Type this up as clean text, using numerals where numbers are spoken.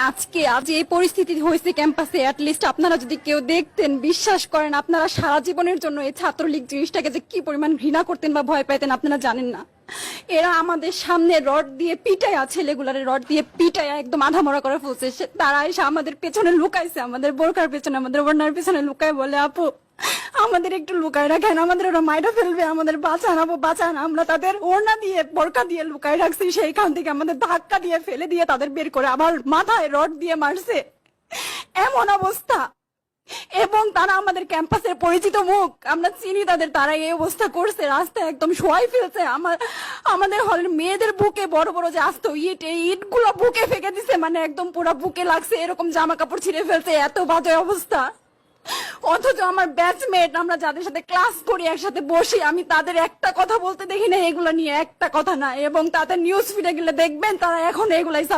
আজ এই পরিস্থিতি হয়েছে ক্যাম্পাসে, অ্যাটলিস্ট আপনারা যদি কেউ দেখতেন, বিশ্বাস করেন আপনারা সারা জীবনের জন্য এই ছাত্রলীগ জিনিসটাকে যে কি পরিমাণ ঘৃণা করতেন বা ভয় পাইতেন আপনারা জানেন না। এরা আমাদের সামনে রড দিয়ে পিটায়া, ছেলেগুলারে রড দিয়ে পিটায়া একদম আধামরা করে ফেলছে। তারা এসে আমাদের পেছনে লুকাইছে, আমাদের বোরকার পেছনে, আমাদের ওড়নার পেছনে লুকায়, বলে আপু আমাদের একটু লুকায় রাখেন, আমাদের ওরা মাইরা ফেলবে, আমাদের বাঁচান আপু বাঁচান। আমরা তাদের ওড়না দিয়ে বোরকা দিয়ে লুকায় রাখছি, সেইখান থেকে আমাদের ধাক্কা দিয়ে ফেলে দিয়ে তাদের বের করে আবার মাথায় রড দিয়ে মারছে, এমন অবস্থা। এবং তারা আমাদের ক্যাম্পাসের পরিচিত মুখ, আমরা চিনি তাদের, তারা এই অবস্থা করছে, রাস্তায় একদম শোয়াই ফেলছে। আমাদের হলের মেয়েদের বুকে বড় বড় যে আস্ত ইট, এই ইট গুলো বুকে ফেঁকে দিছে, মানে একদম পুরো বুকে লাগছে, এরকম জামা কাপড় ছিঁড়ে ফেলছে, এত বাজে অবস্থা। অথচ আমার ব্যাচমেট, আমরা যাদের সাথে ক্লাস করি, একসাথে বসি, আমি তাদের একটা কথা বলতে দেখি না এগুলো নিয়ে, একটা কথা না। এবং তাদের নিউজ ফিডে গেলে দেখবেন তারা এখন এগুলাই